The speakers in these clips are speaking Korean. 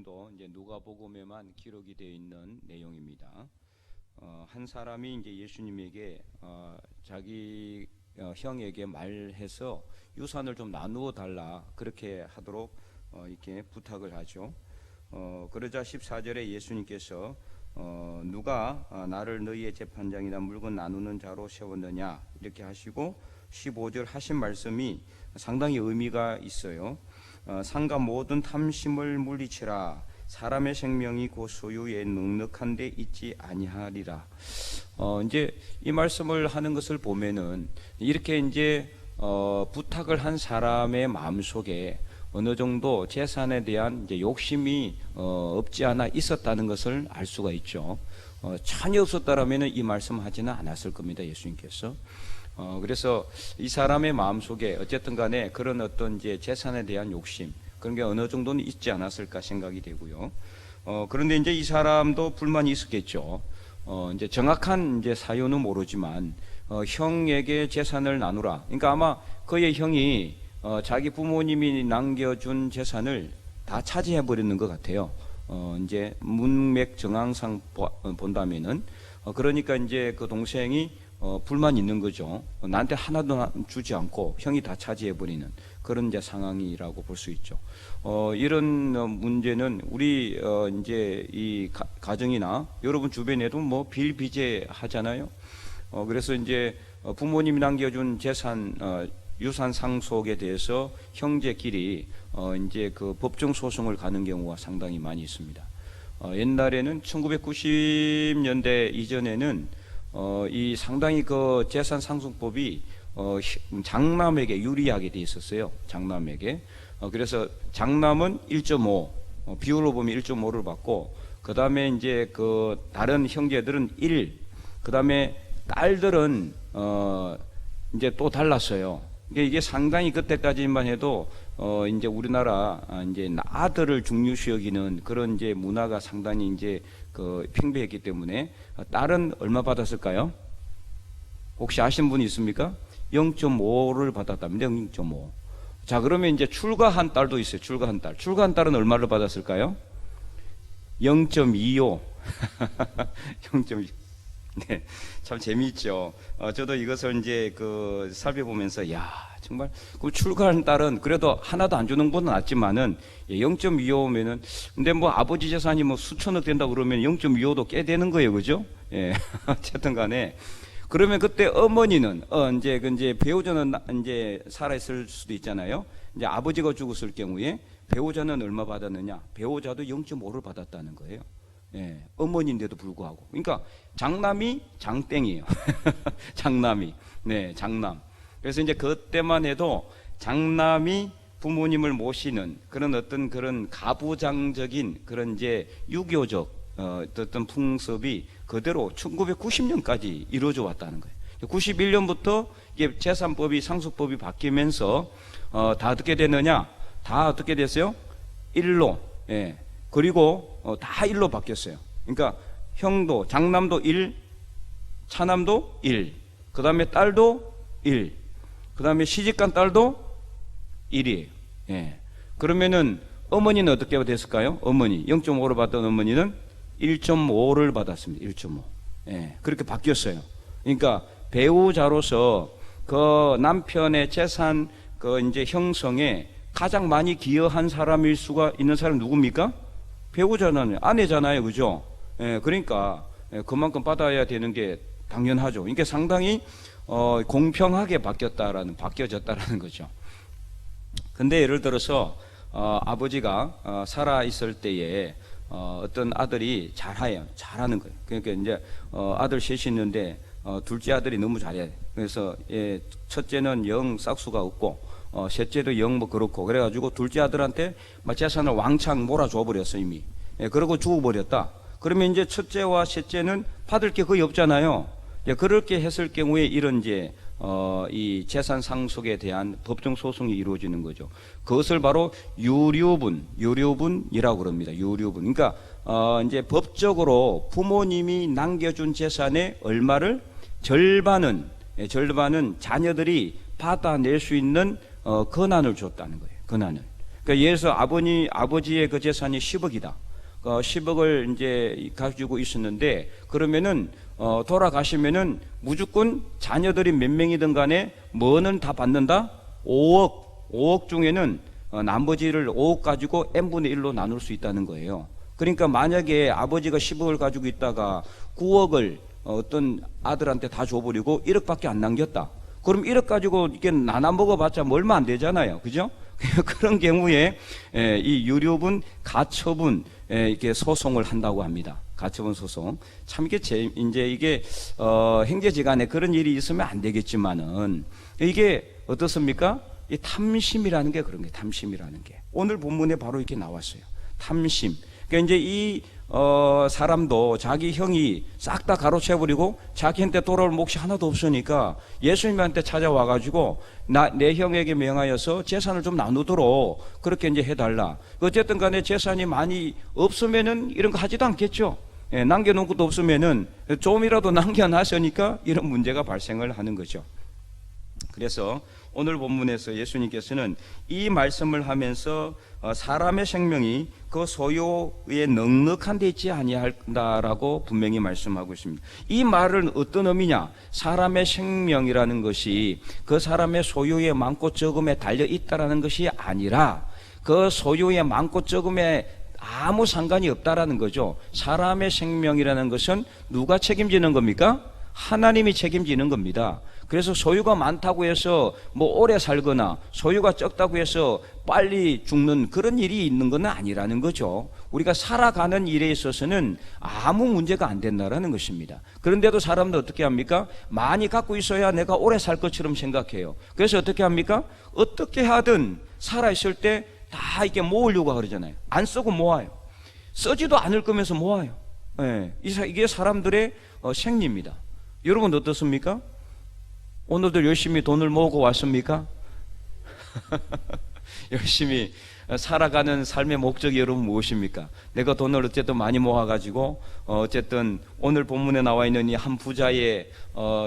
내용도 이제 누가복음에만 기록이 되어 있는 내용입니다. 한 사람이 이제 예수님에게 자기 형에게 말해서 유산을 좀 나누어 달라 그렇게 하도록 이렇게 부탁을 하죠. 그러자 14절에 예수님께서 누가 나를 너희의 재판장이나 물건 나누는 자로 세웠느냐 이렇게 하시고 15절 하신 말씀이 상당히 의미가 있어요. 상가 모든 탐심을 물리치라. 사람의 생명이 그 소유에 넉넉한 데 있지 아니하리라. 이제 이 말씀을 하는 것을 보면은 이렇게 이제 부탁을 한 사람의 마음속에 어느 정도 재산에 대한 이제 욕심이 없지 않아 있었다는 것을 알 수가 있죠. 전혀 없었다라면은 이 말씀하지는 않았을 겁니다, 예수님께서. 그래서 이 사람의 마음속에 어쨌든 간에 그런 어떤 이제 재산에 대한 욕심 그런 게 어느 정도는 있지 않았을까 생각이 되고요. 그런데 이제 이 사람도 불만이 있었겠죠. 이제 정확한 이제 사유는 모르지만 형에게 재산을 나누라. 그러니까 아마 그의 형이 자기 부모님이 남겨준 재산을 다 차지해 버리는 것 같아요. 이제 문맥 정황상 본다면은 그러니까 이제 그 동생이 불만 있는 거죠. 나한테 하나도 주지 않고 형이 다 차지해 버리는 그런 이제 상황이라고 볼 수 있죠. 이런 문제는 우리 이제 이 가정이나 여러분 주변에도 뭐 비일비재하잖아요. 그래서 이제 부모님이 남겨준 재산 유산 상속에 대해서 형제끼리 이제 그 법정 소송을 가는 경우가 상당히 많이 있습니다. 옛날에는 1990년대 이전에는 이 상당히 그 재산 상속법이 장남에게 유리하게 돼 있었어요. 장남에게. 그래서 장남은 1.5 비율로 보면 1.5를 받고 그 다음에 이제 그 다른 형제들은 1, 그 다음에 딸들은 이제 또 달랐어요. 이게 상당히 그때까지만 해도 이제 우리나라 이제 아들을 중요시 여기는 그런 이제 문화가 상당히 이제 그 팽배했기 때문에 딸은 얼마 받았을까요? 혹시 아시는 분이 있습니까? 0.5를 받았답니다. 0.5. 자, 그러면 이제 출가한 딸도 있어요. 출가한 딸. 출가한 딸은 얼마를 받았을까요? 0.25. 0.25. 네, 참 재미있죠. 저도 이것을 이제 그 살펴보면서, 야, 정말 그 출가한 딸은 그래도 하나도 안 주는 분은 낫지만은 0.25면은 근데 뭐 아버지 재산이 뭐 수천억 된다 그러면 0.25도 꽤 되는 거예요, 그죠? 예, 어쨌든간에 그러면 그때 어머니는 이제 배우자는 이제 살아 있을 수도 있잖아요. 이제 아버지가 죽었을 경우에 배우자는 얼마 받았느냐? 배우자도 0.5를 받았다는 거예요. 예, 어머니인데도 불구하고. 그러니까 장남이 장땡이에요. 장남이. 네, 장남. 그래서 이제 그때만 해도 장남이 부모님을 모시는 그런 어떤 그런 가부장적인 그런 이제 유교적 어떤 풍습이 그대로 1990년까지 이루어져 왔다는 거예요. 91년부터 이게 재산법이 상속법이 바뀌면서 다 어떻게 됐느냐? 다 어떻게 됐어요? 1로. 예. 그리고 다 1로 바뀌었어요. 그러니까 형도 장남도 1, 차남도 1, 그 다음에 딸도 1, 그 다음에 시집간 딸도 1이에요. 예. 그러면은 어머니는 어떻게 됐을까요? 어머니 0.5를 받던 어머니는 1.5를 받았습니다. 1.5. 예. 그렇게 바뀌었어요. 그러니까 배우자로서 그 남편의 재산 그 이제 형성에 가장 많이 기여한 사람일 수가 있는 사람이 누굽니까? 배우자는 아내잖아요, 그죠? 예, 그러니까 그만큼 받아야 되는 게 당연하죠. 그러니까 상당히 공평하게 바뀌어졌다라는 거죠. 근데 예를 들어서 아버지가 살아 있을 때에 어떤 아들이 잘하는 거예요. 그러니까 이제 아들 셋이 있는데 둘째 아들이 너무 잘해. 그래서 첫째는 영 싹수가 없고 셋째도 영 뭐 그렇고 그래가지고 둘째 아들한테 재산을 왕창 몰아줘 버렸어 이미. 그러고 죽어버렸다. 그러면 이제 첫째와 셋째는 받을 게 거의 없잖아요. 그렇게 했을 경우에 이런 이제 이 재산 상속에 대한 법정 소송이 이루어지는 거죠. 그것을 바로 유류분이라고 그럽니다. 유류분. 그러니까 이제 법적으로 부모님이 남겨준 재산의 얼마를 절반은 자녀들이 받아낼 수 있는 권한을 줬다는 거예요. 권한을. 그러니까 예를 들어서 아버지의 그 재산이 10억이다. 10억을 이제 가지고 있었는데, 그러면은 돌아가시면은 무조건 자녀들이 몇 명이든 간에 뭐는 다 받는다? 5억 중에는 나머지를 5억 가지고 n분의 1로 나눌 수 있다는 거예요. 그러니까 만약에 아버지가 10억을 가지고 있다가 9억을 어떤 아들한테 다 줘버리고 1억밖에 안 남겼다. 그럼 1억 가지고 이게 나눠 먹어봤자 뭐 얼마 안 되잖아요. 그죠? 그런 경우에 이 유류분, 가처분 이렇게 소송을 한다고 합니다. 가처분 소송. 참 이게 이제 이게 형제지간에 그런 일이 있으면 안 되겠지만은 이게 어떻습니까? 이 탐심이라는 게 그런 게 탐심이라는 게 오늘 본문에 바로 이렇게 나왔어요. 탐심. 그러니까 이제 이 사람도 자기 형이 싹 다 가로채버리고 자기한테 돌아올 몫이 하나도 없으니까 예수님한테 찾아와가지고 내 형에게 명하여서 재산을 좀 나누도록 그렇게 이제 해달라. 어쨌든 간에 재산이 많이 없으면은 이런 거 하지도 않겠죠. 남겨놓은 것도 없으면은 좀이라도 남겨놨으니까 이런 문제가 발생을 하는 거죠. 그래서 오늘 본문에서 예수님께서는 이 말씀을 하면서 사람의 생명이 그 소유에 넉넉한 데 있지 아니한다라고 분명히 말씀하고 있습니다. 이 말은 어떤 의미냐? 사람의 생명이라는 것이 그 사람의 소유의 많고 적음에 달려 있다라는 것이 아니라 그 소유의 많고 적음에 아무 상관이 없다라는 거죠. 사람의 생명이라는 것은 누가 책임지는 겁니까? 하나님이 책임지는 겁니다. 그래서 소유가 많다고 해서 뭐 오래 살거나 소유가 적다고 해서 빨리 죽는 그런 일이 있는 건 아니라는 거죠. 우리가 살아가는 일에 있어서는 아무 문제가 안 된다라는 것입니다. 그런데도 사람들 어떻게 합니까? 많이 갖고 있어야 내가 오래 살 것처럼 생각해요. 그래서 어떻게 합니까? 어떻게 하든 살아있을 때 다 이렇게 모으려고 그러잖아요. 안 쓰고 모아요. 쓰지도 않을 거면서 모아요. 이게 사람들의 생리입니다. 여러분 어떻습니까? 오늘도 열심히 돈을 모으고 왔습니까? 열심히 살아가는 삶의 목적이 여러분 무엇입니까? 내가 돈을 어쨌든 많이 모아가지고 어쨌든 오늘 본문에 나와 있는 이 한 부자의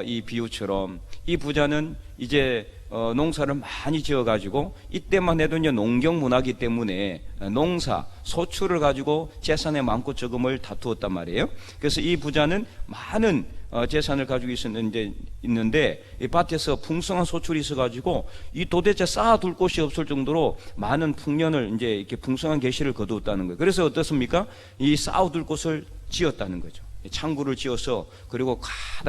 이 비유처럼 이 부자는 이제 농사를 많이 지어가지고 이때만 해도 이제 농경 문화기 때문에 농사, 소출을 가지고 재산의 많고 적음을 다투었단 말이에요. 그래서 이 부자는 많은 재산을 가지고 있는데 이 밭에서 풍성한 소출이 있어가지고 이 도대체 쌓아둘 곳이 없을 정도로 많은 풍년을 이제 이렇게 풍성한 계시를 거두었다는 거예요. 그래서 어떻습니까? 이 쌓아둘 곳을 지었다는 거죠. 창구를 지어서 그리고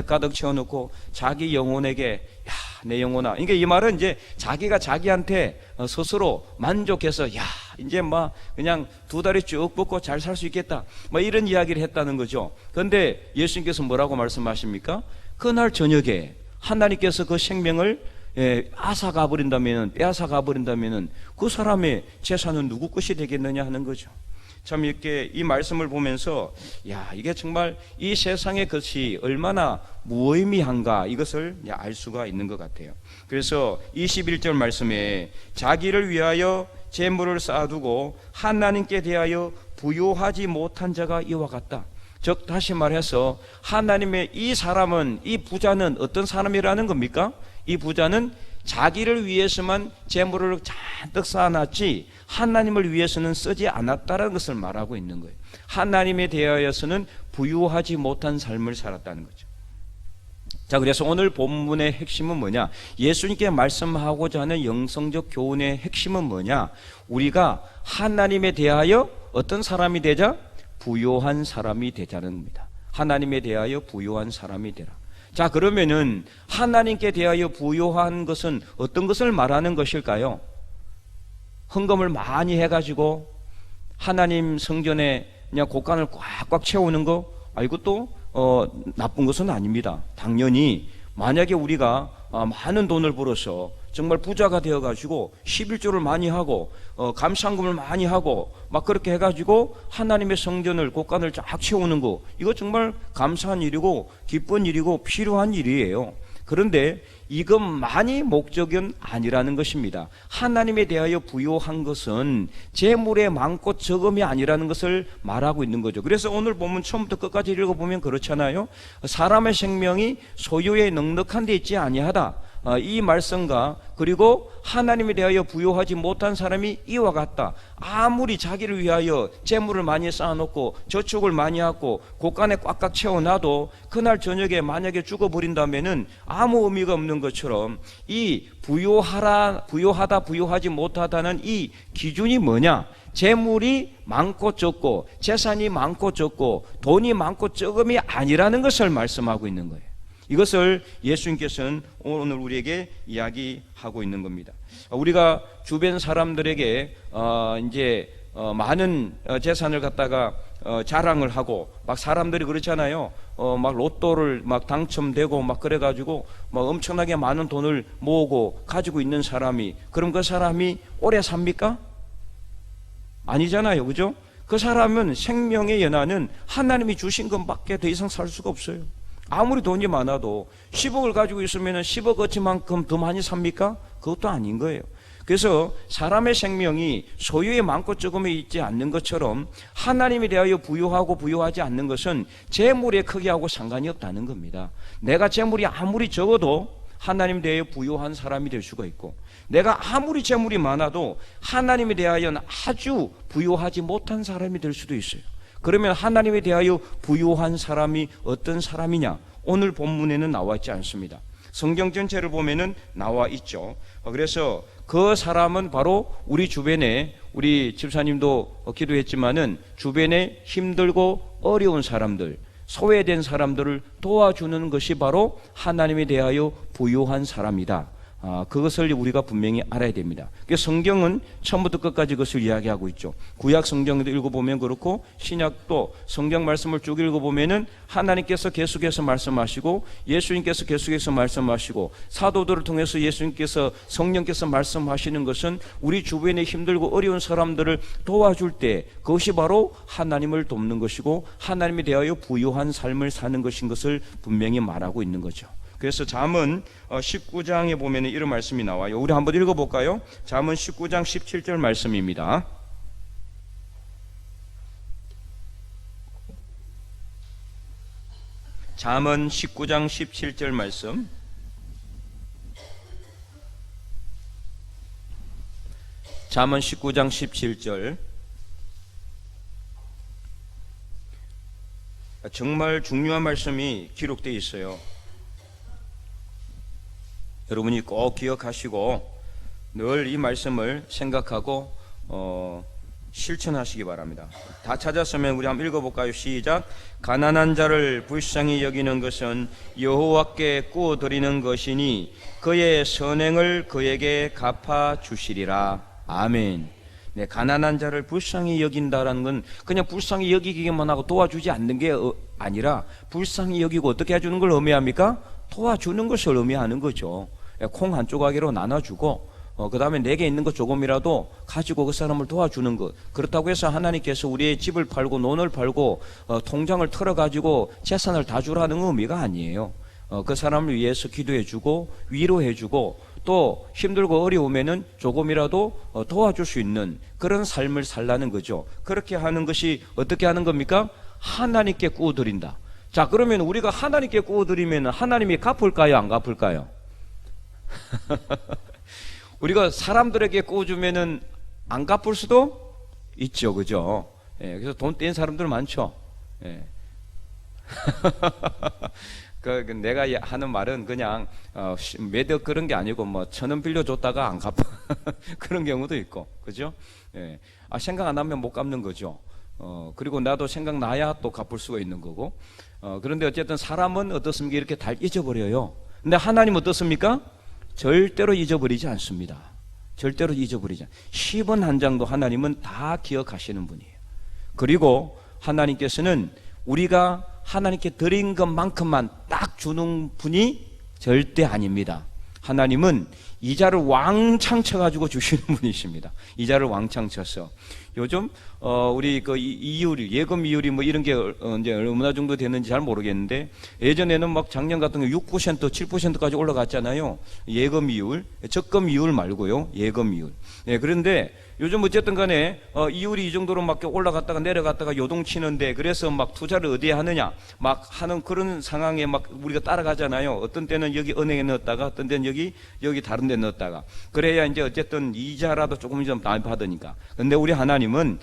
가득 채워놓고 자기 영혼에게 야, 내 영혼아. 그러니까 이 말은 이제 자기가 자기한테 스스로 만족해서 야, 이제 막 그냥 두 다리 쭉 뻗고 잘 살 수 있겠다. 뭐 이런 이야기를 했다는 거죠. 그런데 예수님께서 뭐라고 말씀하십니까? 그날 저녁에 하나님께서 그 생명을 앗아가 버린다면은, 빼앗아가 버린다면은 그 사람의 재산은 누구 것이 되겠느냐 하는 거죠. 참 이렇게 이 말씀을 보면서 야, 이게 정말 이 세상의 것이 얼마나 무의미한가 이것을 알 수가 있는 것 같아요. 그래서 21절 말씀에 자기를 위하여 재물을 쌓아두고 하나님께 대하여 부요하지 못한 자가 이와 같다. 즉 다시 말해서 하나님의 이 사람은, 이 부자는 어떤 사람이라는 겁니까? 이 부자는 자기를 위해서만 재물을 잔뜩 쌓아놨지 하나님을 위해서는 쓰지 않았다는 것을 말하고 있는 거예요. 하나님에 대하여서는 부유하지 못한 삶을 살았다는 거죠. 자, 그래서 오늘 본문의 핵심은 뭐냐? 예수님께 말씀하고자 하는 영성적 교훈의 핵심은 뭐냐? 우리가 하나님에 대하여 어떤 사람이 되자? 부유한 사람이 되자는 겁니다. 하나님에 대하여 부유한 사람이 되라. 자, 그러면은 하나님께 대하여 부유한 것은 어떤 것을 말하는 것일까요? 헌금을 많이 해가지고 하나님 성전에 그냥 곳간을 꽉꽉 채우는 거, 이것도 나쁜 것은 아닙니다. 당연히 만약에 우리가 많은 돈을 벌어서 정말 부자가 되어가지고 11조를 많이 하고 감상금을 많이 하고 막 그렇게 해가지고 하나님의 성전을 곳간을 쫙 채우는 거, 이거 정말 감사한 일이고 기쁜 일이고 필요한 일이에요. 그런데 이것만이 목적은 아니라는 것입니다. 하나님에 대하여 부요한 것은 재물의 많고 적음이 아니라는 것을 말하고 있는 거죠. 그래서 오늘 본문 처음부터 끝까지 읽어보면 그렇잖아요. 사람의 생명이 소유에 넉넉한 데 있지 아니하다. 이 말씀과 그리고 하나님에 대하여 부요하지 못한 사람이 이와 같다. 아무리 자기를 위하여 재물을 많이 쌓아놓고 저축을 많이 하고 곳간에 꽉꽉 채워놔도 그날 저녁에 만약에 죽어버린다면은 아무 의미가 없는 것처럼 이 부요하다 부요하지 못하다는 이 기준이 뭐냐? 재물이 많고 적고 재산이 많고 적고 돈이 많고 적음이 아니라는 것을 말씀하고 있는 거예요. 이것을 예수님께서는 오늘 우리에게 이야기하고 있는 겁니다. 우리가 주변 사람들에게 이제 많은 재산을 갖다가 자랑을 하고 막 사람들이 그렇잖아요. 막 로또를 막 당첨되고 막 그래가지고 막 엄청나게 많은 돈을 모으고 가지고 있는 사람이, 그럼 그 사람이 오래 삽니까? 아니잖아요, 그죠? 그 사람은 생명의 연한은 하나님이 주신 것밖에 더 이상 살 수가 없어요. 아무리 돈이 많아도 10억을 가지고 있으면 10억어치만큼 더 많이 삽니까? 그것도 아닌 거예요. 그래서 사람의 생명이 소유에 많고 적음에 있지 않는 것처럼 하나님에 대하여 부요하고 부요하지 않는 것은 재물의 크기하고 상관이 없다는 겁니다. 내가 재물이 아무리 적어도 하나님에 대하여 부요한 사람이 될 수가 있고, 내가 아무리 재물이 많아도 하나님에 대하여는 아주 부요하지 못한 사람이 될 수도 있어요. 그러면 하나님에 대하여 부요한 사람이 어떤 사람이냐? 오늘 본문에는 나와 있지 않습니다. 성경 전체를 보면은 나와 있죠. 그래서 그 사람은 바로 우리 주변에, 우리 집사님도 기도했지만은 주변에 힘들고 어려운 사람들, 소외된 사람들을 도와주는 것이 바로 하나님에 대하여 부요한 사람이다. 그것을 우리가 분명히 알아야 됩니다. 성경은 처음부터 끝까지 그것을 이야기하고 있죠. 구약 성경도 읽어보면 그렇고 신약도 성경 말씀을 쭉 읽어보면은 하나님께서 계속해서 말씀하시고 예수님께서 계속해서 말씀하시고 사도들을 통해서 예수님께서, 성령께서 말씀하시는 것은 우리 주변에 힘들고 어려운 사람들을 도와줄 때 그것이 바로 하나님을 돕는 것이고 하나님에 대하여 부요한 삶을 사는 것인 것을 분명히 말하고 있는 거죠. 그래서 잠언 19장에 보면 이런 말씀이 나와요. 우리 한번 읽어볼까요? 잠언 19장 17절 말씀입니다. 잠언 19장 17절 말씀. 잠언 19장 17절. 정말 중요한 말씀이 기록되어 있어요. 여러분이 꼭 기억하시고 늘 이 말씀을 생각하고 실천하시기 바랍니다. 다 찾았으면 우리 한번 읽어볼까요? 시작. 가난한 자를 불쌍히 여기는 것은 여호와께 꾸어드리는 것이니 그의 선행을 그에게 갚아주시리라. 아멘. 네, 가난한 자를 불쌍히 여긴다라는 건 그냥 불쌍히 여기기만 하고 도와주지 않는 게 아니라 불쌍히 여기고 어떻게 해주는 걸 의미합니까? 도와주는 것을 의미하는 거죠. 콩 한 조각으로 나눠주고 그 다음에 내게 있는 것 조금이라도 가지고 그 사람을 도와주는 것. 그렇다고 해서 하나님께서 우리의 집을 팔고 논을 팔고 통장을 털어가지고 재산을 다 주라는 의미가 아니에요. 그 사람을 위해서 기도해주고 위로해주고 또 힘들고 어려우면은 조금이라도 도와줄 수 있는 그런 삶을 살라는 거죠. 그렇게 하는 것이 어떻게 하는 겁니까? 하나님께 꾸어드린다. 자, 그러면 우리가 하나님께 꾸어드리면 하나님이 갚을까요? 안 갚을까요? 우리가 사람들에게 꾸어주면은 안 갚을 수도 있죠, 그죠? 예, 그래서 돈 뗀 사람들 많죠. 예. 내가 하는 말은 그냥 매덕 그런 게 아니고 뭐 1,000원 빌려줬다가 안 갚아 그런 경우도 있고, 그죠? 예. 생각 안 하면 못 갚는 거죠. 그리고 나도 생각나야 또 갚을 수가 있는 거고. 그런데 어쨌든 사람은 어떻습니까? 이렇게 다 잊어버려요. 근데 하나님은 어떻습니까? 절대로 잊어버리지 않습니다. 절대로 잊어버리지 않습니다. 10원 한 장도 하나님은 다 기억하시는 분이에요. 그리고 하나님께서는 우리가 하나님께 드린 것만큼만 딱 주는 분이 절대 아닙니다. 하나님은 이자를 왕창 쳐가지고 주시는 분이십니다. 이자를 왕창 쳐서. 요즘 우리 그 이율이, 예금 이율이 뭐 이런 게 이제 얼마나 정도 되는지 잘 모르겠는데, 예전에는 막 작년 같은 게 6%, 7%까지 올라갔잖아요. 예금 이율, 적금 이율 말고요. 예금 이율. 네, 그런데 요즘 어쨌든 간에 이율이 이 정도로 막 올라갔다가 내려갔다가 요동치는데, 그래서 막 투자를 어디에 하느냐 막 하는 그런 상황에 막 우리가 따라가잖아요. 어떤 때는 여기 은행에 넣었다가 어떤 때는 여기 다른 데 넣었다가, 그래야 이제 어쨌든 이자라도 조금 좀 많이 받으니까. 근데 우리 하나님은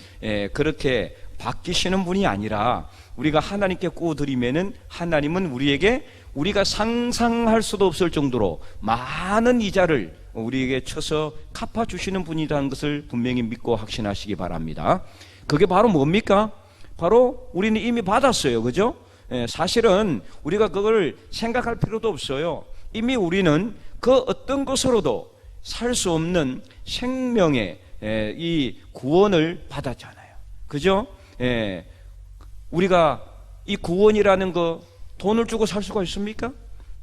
그렇게 바뀌시는 분이 아니라, 우리가 하나님께 구워드리면은 하나님은 우리에게 우리가 상상할 수도 없을 정도로 많은 이자를 우리에게 쳐서 갚아주시는 분이라는 것을 분명히 믿고 확신하시기 바랍니다. 그게 바로 뭡니까? 바로 우리는 이미 받았어요. 그죠? 사실은 우리가 그걸 생각할 필요도 없어요. 이미 우리는 그 어떤 것으로도 살 수 없는 생명의 이 구원을 받았잖아요. 그죠? 우리가 이 구원이라는 거 돈을 주고 살 수가 있습니까?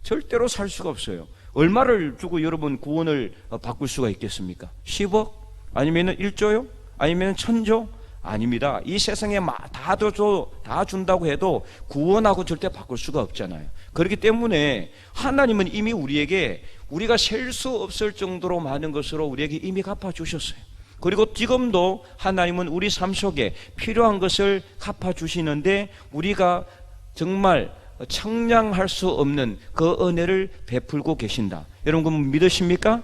절대로 살 수가 없어요. 얼마를 주고 여러분 구원을 바꿀 수가 있겠습니까? 10억? 아니면 1조요? 아니면 1000조? 아닙니다. 이 세상에 다 준다고 해도 구원하고 절대 바꿀 수가 없잖아요. 그렇기 때문에 하나님은 이미 우리에게 우리가 셀 수 없을 정도로 많은 것으로 우리에게 이미 갚아주셨어요. 그리고 지금도 하나님은 우리 삶 속에 필요한 것을 갚아주시는데, 우리가 정말 청량할 수 없는 그 은혜를 베풀고 계신다. 여러분 믿으십니까?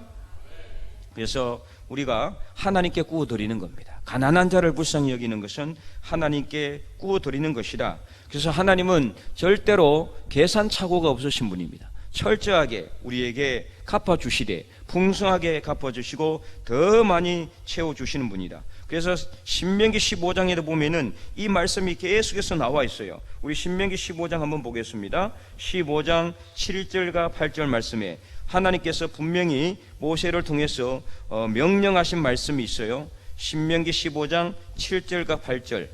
그래서 우리가 하나님께 구워드리는 겁니다. 가난한 자를 불쌍히 여기는 것은 하나님께 구워드리는 것이다. 그래서 하나님은 절대로 계산착오가 없으신 분입니다. 철저하게 우리에게 갚아주시되 풍성하게 갚아주시고 더 많이 채워주시는 분이다. 그래서 신명기 15장에도 보면은 이 말씀이 계속해서 나와 있어요. 우리 신명기 15장 한번 보겠습니다. 15장 7절과 8절 말씀에 하나님께서 분명히 모세를 통해서 명령하신 말씀이 있어요. 신명기 15장 7절과 8절.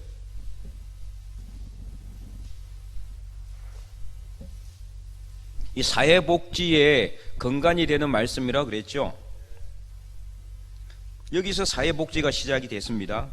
이 사회복지의 근간이 되는 말씀이라고 그랬죠. 여기서 사회복지가 시작이 됐습니다.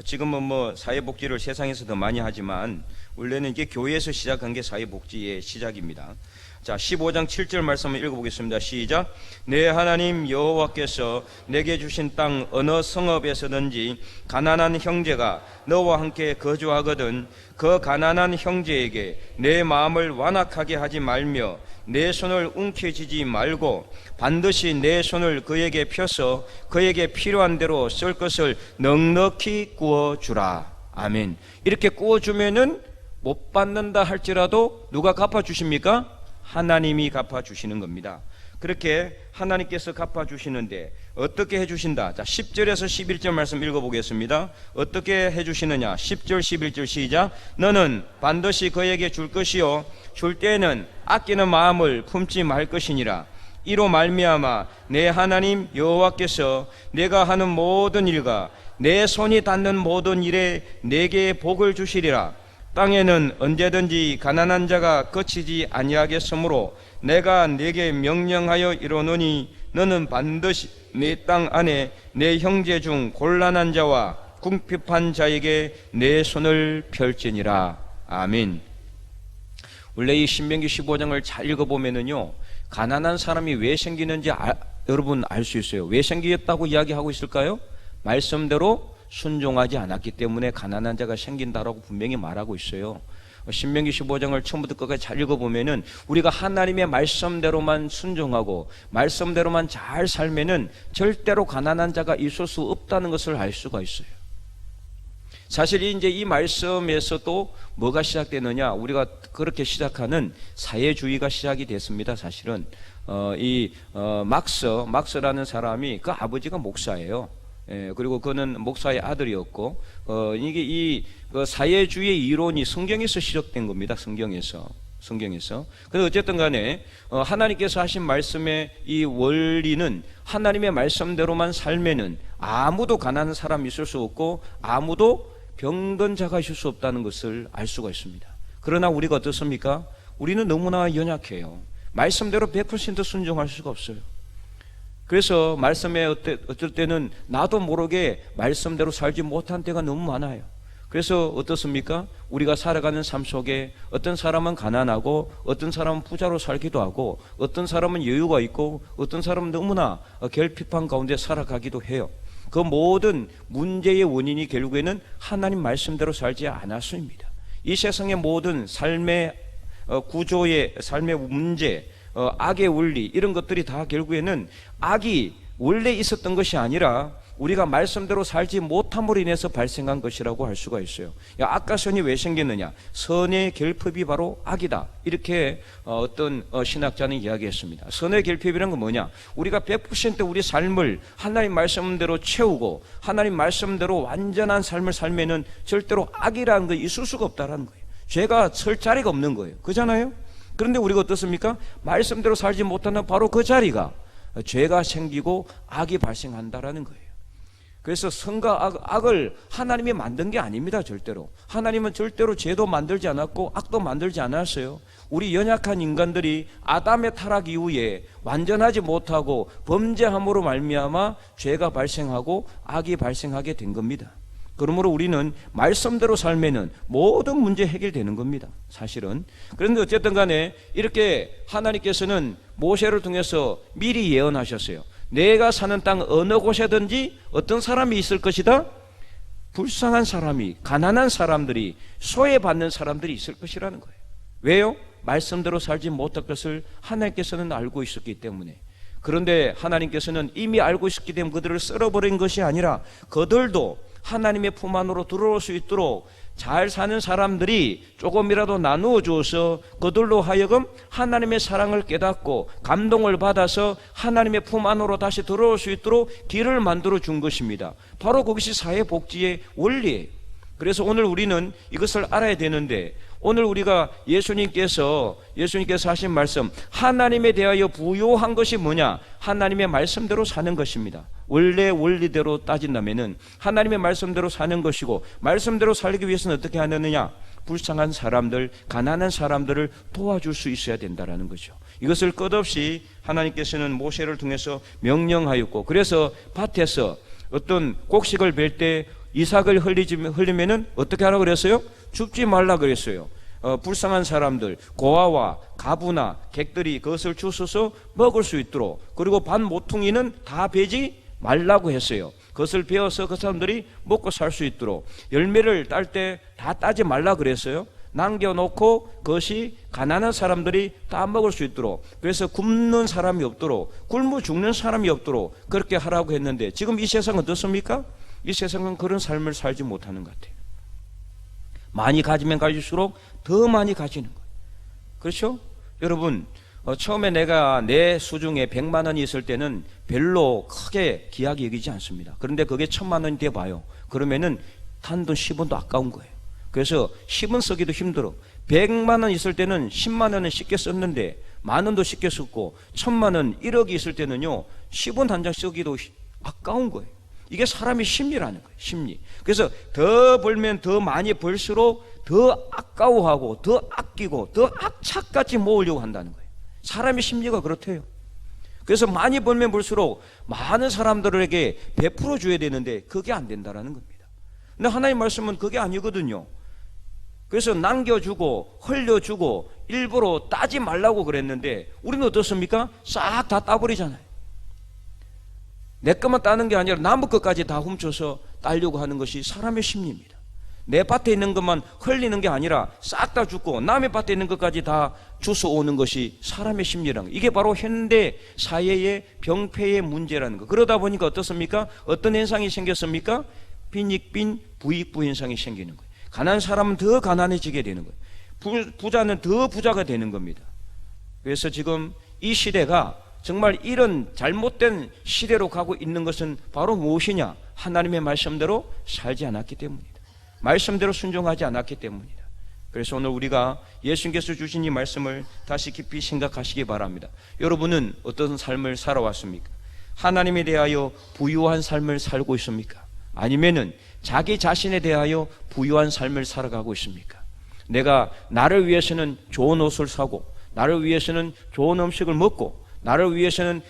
지금은 뭐 사회복지를 세상에서 더 많이 하지만 원래는 이게 교회에서 시작한 게 사회복지의 시작입니다. 자, 15장 7절 말씀을 읽어보겠습니다. 시작. 내 하나님 여호와께서 내게 주신 땅 어느 성읍에서든지 가난한 형제가 너와 함께 거주하거든 그 가난한 형제에게 내 마음을 완악하게 하지 말며 내 손을 움켜쥐지 말고 반드시 내 손을 그에게 펴서 그에게 필요한 대로 쓸 것을 넉넉히 구워주라. 아멘. 이렇게 구워주면은 못 받는다 할지라도 누가 갚아주십니까? 하나님이 갚아주시는 겁니다. 그렇게 하나님께서 갚아주시는데 어떻게 해주신다? 자, 10절에서 11절 말씀 읽어보겠습니다. 어떻게 해주시느냐? 10절 11절 시작. 너는 반드시 그에게 줄 것이요 줄 때에는 아끼는 마음을 품지 말 것이니라. 이로 말미암아 내 하나님 여호와께서 내가 하는 모든 일과 내 손이 닿는 모든 일에 내게 복을 주시리라. 땅에는 언제든지 가난한 자가 거치지 아니하겠으므로 내가 네게 명령하여 이르노니 너는 반드시 내 땅 안에 내 형제 중 곤란한 자와 궁핍한 자에게 내 손을 펼지니라. 아멘. 원래 이 신명기 15장을 잘 읽어보면은요, 가난한 사람이 왜 생기는지 여러분 알 수 있어요. 왜 생기겠다고 이야기하고 있을까요? 말씀대로 순종하지 않았기 때문에 가난한 자가 생긴다라고 분명히 말하고 있어요. 신명기 15장을 처음부터 끝까지 잘 읽어보면은 우리가 하나님의 말씀대로만 순종하고 말씀대로만 잘 살면은 절대로 가난한 자가 있을 수 없다는 것을 알 수가 있어요. 사실 이제 이 말씀에서 또 뭐가 시작되느냐, 우리가 그렇게 시작하는 사회주의가 시작이 됐습니다. 사실은 막스라는 사람이 그 아버지가 목사예요. 그리고 그는 목사의 아들이었고, 이게 그 사회주의 이론이 성경에서 시작된 겁니다. 성경에서. 그래서 어쨌든 간에, 하나님께서 하신 말씀의 이 원리는 하나님의 말씀대로만 살면은 아무도 가난한 사람이 있을 수 없고, 아무도 병든 자가 있을 수 없다는 것을 알 수가 있습니다. 그러나 우리가 어떻습니까? 우리는 너무나 연약해요. 말씀대로 100% 순종할 수가 없어요. 그래서 말씀에 어떨 때는 나도 모르게 말씀대로 살지 못한 때가 너무 많아요. 그래서 어떻습니까? 우리가 살아가는 삶 속에 어떤 사람은 가난하고 어떤 사람은 부자로 살기도 하고 어떤 사람은 여유가 있고 어떤 사람은 너무나 결핍한 가운데 살아가기도 해요. 그 모든 문제의 원인이 결국에는 하나님 말씀대로 살지 않았습니다. 이 세상의 모든 삶의 구조의 삶의 문제, 악의 원리 이런 것들이 다 결국에는 악이 원래 있었던 것이 아니라 우리가 말씀대로 살지 못함으로 인해서 발생한 것이라고 할 수가 있어요. 악과 선이 왜 생겼느냐? 선의 결핍이 바로 악이다. 이렇게 어떤 신학자는 이야기했습니다. 선의 결핍이란 건 뭐냐? 우리가 100% 우리 삶을 하나님 말씀대로 채우고 하나님 말씀대로 완전한 삶을 살면은 절대로 악이라는 거 있을 수가 없다라는 거예요. 죄가 설 자리가 없는 거예요. 그렇잖아요? 그런데 우리가 어떻습니까? 말씀대로 살지 못하는 바로 그 자리가 죄가 생기고 악이 발생한다라는 거예요. 그래서 선과 악을 하나님이 만든 게 아닙니다. 절대로. 하나님은 절대로 죄도 만들지 않았고 악도 만들지 않았어요. 우리 연약한 인간들이 아담의 타락 이후에 완전하지 못하고 범죄함으로 말미암아 죄가 발생하고 악이 발생하게 된 겁니다. 그러므로 우리는 말씀대로 살면은 모든 문제 해결되는 겁니다. 사실은. 그런데 어쨌든 간에 이렇게 하나님께서는 모세를 통해서 미리 예언하셨어요. 내가 사는 땅 어느 곳에든지 어떤 사람이 있을 것이다. 불쌍한 사람이, 가난한 사람들이, 소외받는 사람들이 있을 것이라는 거예요. 왜요? 말씀대로 살지 못할 것을 하나님께서는 알고 있었기 때문에. 그런데 하나님께서는 이미 알고 있었기 때문에 그들을 썰어버린 것이 아니라 그들도 하나님의 품 안으로 들어올 수 있도록 잘 사는 사람들이 조금이라도 나누어 주어서 그들로 하여금 하나님의 사랑을 깨닫고 감동을 받아서 하나님의 품 안으로 다시 들어올 수 있도록 길을 만들어 준 것입니다. 바로 그것이 사회복지의 원리예요. 그래서 오늘 우리는 이것을 알아야 되는데, 오늘 우리가 예수님께서 하신 말씀, 하나님에 대하여 부요한 것이 뭐냐? 하나님의 말씀대로 사는 것입니다. 원래 원리대로 따진다면은 하나님의 말씀대로 사는 것이고, 말씀대로 살기 위해서는 어떻게 하느냐? 불쌍한 사람들, 가난한 사람들을 도와줄 수 있어야 된다라는 거죠. 이것을 끝없이 하나님께서는 모세를 통해서 명령하였고, 그래서 밭에서 어떤 곡식을 벨 때 이삭을 흘리면은 어떻게 하라고 그랬어요? 줍지 말라 그랬어요. 불쌍한 사람들, 고아와 가부나 객들이 그것을 주워서 먹을 수 있도록, 그리고 반 모퉁이는 다 베지 말라고 했어요. 그것을 베어서 그 사람들이 먹고 살 수 있도록. 열매를 딸 때 다 따지 말라 그랬어요. 남겨놓고 그것이 가난한 사람들이 다 먹을 수 있도록, 그래서 굶는 사람이 없도록, 굶어 죽는 사람이 없도록 그렇게 하라고 했는데, 지금 이 세상은 어떻습니까? 이 세상은 그런 삶을 살지 못하는 것 같아요. 많이 가지면 가질수록 더 많이 가지는 거예요. 그렇죠? 여러분, 처음에 내가 내 수중에 100만 원이 있을 때는 별로 크게 귀하게 여기지 않습니다. 그런데 그게 1000만 원이 돼봐요. 그러면은 단돈 10원도 아까운 거예요. 그래서 10원 쓰기도 힘들어. 100만 원 있을 때는 10만 원은 쉽게 썼는데 만 원도 쉽게 썼고, 1000만 원, 1억이 있을 때는요 10원 한 장 쓰기도 아까운 거예요. 이게 사람의 심리라는 거예요. 심리. 그래서 더 벌면 더 많이 벌수록 더 아까워하고 더 아끼고 더 악착같이 모으려고 한다는 거예요. 사람의 심리가 그렇대요. 그래서 많이 벌면 벌수록 많은 사람들에게 베풀어 줘야 되는데 그게 안 된다는 겁니다. 근데 하나님 말씀은 그게 아니거든요. 그래서 남겨주고 흘려주고 일부러 따지 말라고 그랬는데, 우리는 어떻습니까? 싹 다 따버리잖아요. 내 것만 따는 게 아니라 남의 것까지 다 훔쳐서 따려고 하는 것이 사람의 심리입니다. 내 밭에 있는 것만 흘리는 게 아니라 싹 다 줍고 남의 밭에 있는 것까지 다 주워오는 것이 사람의 심리라는 거예요. 이게 바로 현대 사회의 병폐의 문제라는 거. 그러다 보니까 어떻습니까? 어떤 현상이 생겼습니까? 빈익빈 부익부 현상이 생기는 거예요. 가난한 사람은 더 가난해지게 되는 거예요. 부자는 더 부자가 되는 겁니다. 그래서 지금 이 시대가 정말 이런 잘못된 시대로 가고 있는 것은 바로 무엇이냐? 하나님의 말씀대로 살지 않았기 때문이다. 말씀대로 순종하지 않았기 때문이다. 그래서 오늘 우리가 예수님께서 주신 이 말씀을 다시 깊이 생각하시기 바랍니다. 여러분은 어떤 삶을 살아왔습니까? 하나님에 대하여 부유한 삶을 살고 있습니까? 아니면은 자기 자신에 대하여 부유한 삶을 살아가고 있습니까? 내가 나를 위해서는 좋은 옷을 사고, 나를 위해서는 좋은 음식을 먹고, 나를 위해서는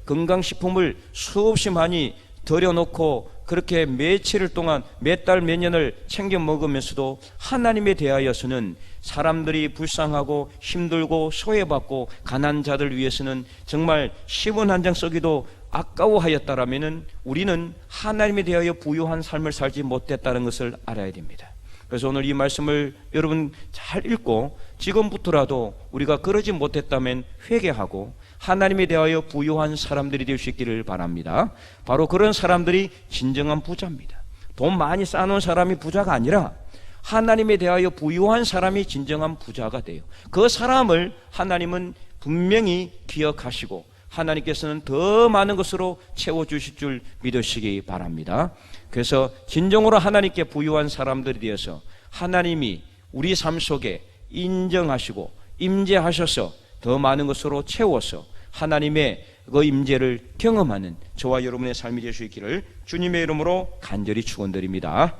건강식품을 수없이 많이 들여놓고 그렇게 며칠을 동안 몇 달 몇 년을 챙겨 먹으면서도 하나님에 대하여서는 사람들이 불쌍하고 힘들고 소외받고 가난한 자들 위해서는 정말 10원 한 장 쓰기도 아까워하였다라면은 우리는 하나님에 대하여 부유한 삶을 살지 못했다는 것을 알아야 됩니다. 그래서 오늘 이 말씀을 여러분 잘 읽고 지금부터라도 우리가 그러지 못했다면 회개하고 하나님에 대하여 부유한 사람들이 될 수 있기를 바랍니다. 바로 그런 사람들이 진정한 부자입니다. 돈 많이 쌓아놓은 사람이 부자가 아니라 하나님에 대하여 부유한 사람이 진정한 부자가 돼요. 그 사람을 하나님은 분명히 기억하시고 하나님께서는 더 많은 것으로 채워주실 줄 믿으시기 바랍니다. 그래서 진정으로 하나님께 부유한 사람들이 되어서 하나님이 우리 삶 속에 인정하시고 임재하셔서 더 많은 것으로 채워서 하나님의 그 임재를 경험하는 저와 여러분의 삶이 될 수 있기를 주님의 이름으로 간절히 축원드립니다.